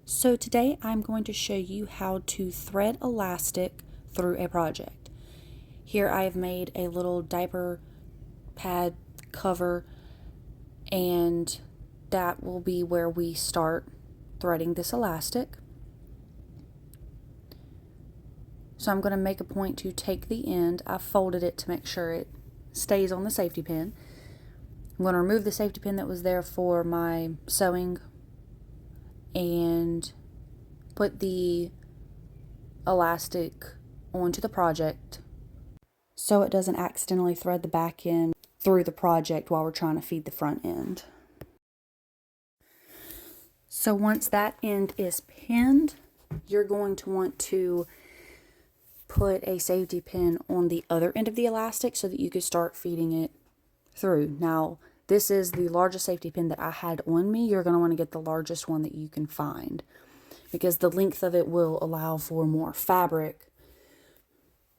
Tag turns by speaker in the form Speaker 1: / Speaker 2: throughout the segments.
Speaker 1: So today I'm going to show you how to thread elastic through a project. Here I have made a little diaper pad cover, and that will be where we start threading this elastic. So I'm going to make a point to take the end. I've folded it to make sure it stays on the safety pin. I'm going to remove the safety pin that was there for my sewing and put the elastic onto the project so it doesn't accidentally thread the back end through the project while we're trying to feed the front end. So once that end is pinned, you're going to want to put a safety pin on the other end of the elastic so that you can start feeding it through. Now, this is the largest safety pin that I had on me. You're going to want to get the largest one that you can find, because the length of it will allow for more fabric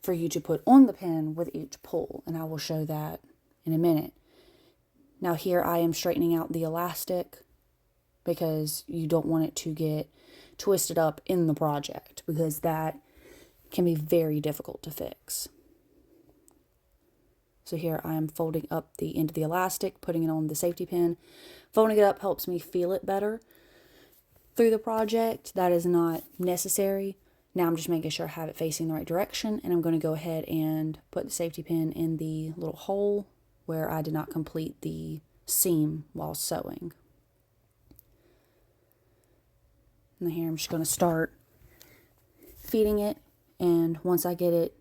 Speaker 1: for you to put on the pin with each pull, and I will show that in a minute. Now here I am straightening out the elastic because you don't want it to get twisted up in the project, because that can be very difficult to fix. So here I am folding up the end of the elastic, putting it on the safety pin. Folding it up helps me feel it better through the project. That is not necessary. Now I'm just making sure I have it facing the right direction, and I'm going to go ahead and put the safety pin in the little hole where I did not complete the seam while sewing. And here I'm just going to start feeding it, and once I get it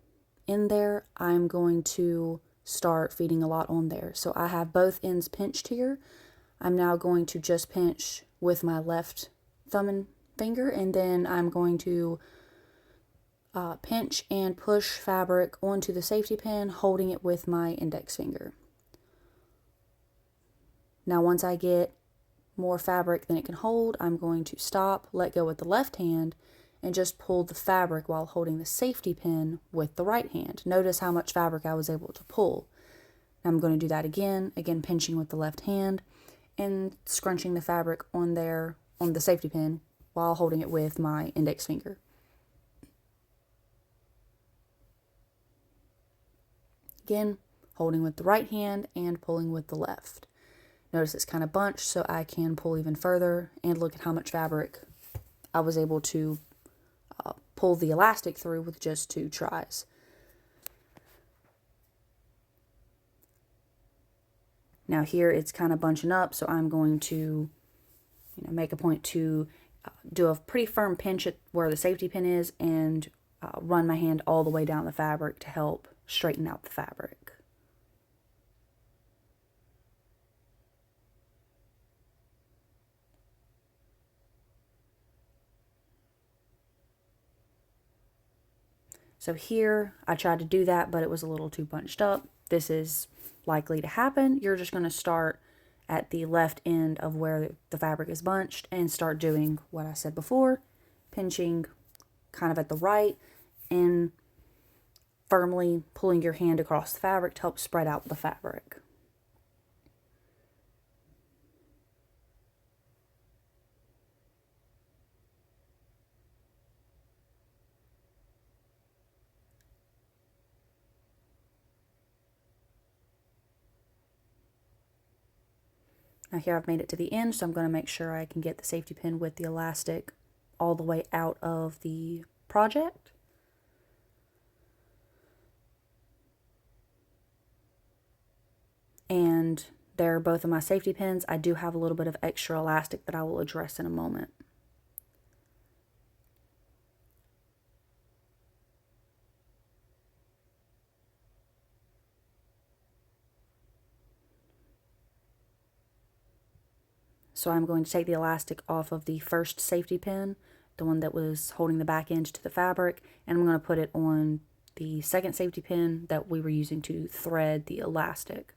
Speaker 1: in there, I'm going to start feeding a lot on there. So I have both ends pinched here. I'm now going to just pinch with my left thumb and finger, and then I'm going to pinch and push fabric onto the safety pin, holding it with my index finger. Now once I get more fabric than it can hold, I'm going to stop, let go with the left hand, and just pull the fabric while holding the safety pin with the right hand. Notice how much fabric I was able to pull. I'm going to do that again pinching with the left hand and scrunching the fabric on there on the safety pin while holding it with my index finger. Again, holding with the right hand and pulling with the left. Notice it's kind of bunched, so I can pull even further, and look at how much fabric I was able to pull the elastic through with just 2 tries. Now here it's kind of bunching up, so I'm going to make a point to do a pretty firm pinch at where the safety pin is, and run my hand all the way down the fabric to help straighten out the fabric. So here I tried to do that, but it was a little too bunched up. This is likely to happen. You're just going to start at the left end of where the fabric is bunched and start doing what I said before, pinching kind of at the right and firmly pulling your hand across the fabric to help spread out the fabric. Now here I've made it to the end, so I'm going to make sure I can get the safety pin with the elastic all the way out of the project. And there are both of my safety pins. I do have a little bit of extra elastic that I will address in a moment. So I'm going to take the elastic off of the first safety pin, the one that was holding the back end to the fabric, and I'm going to put it on the second safety pin that we were using to thread the elastic.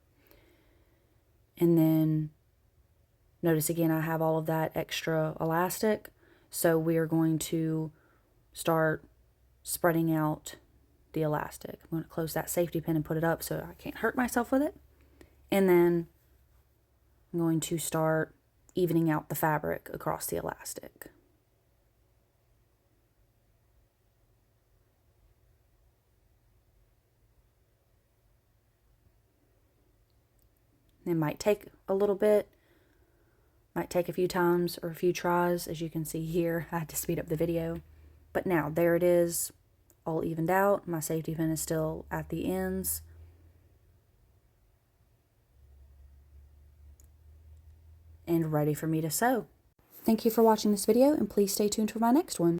Speaker 1: And then notice again I have all of that extra elastic, so we are going to start spreading out the elastic. I'm going to close that safety pin and put it up so I can't hurt myself with it. And then I'm going to start evening out the fabric across the elastic. It might take a little bit, might take a few times or a few tries. As you can see here, I had to speed up the video. But now, there it is, all evened out. My safety pin is still at the ends. And ready for me to sew. Thank you for watching this video, and please stay tuned for my next one.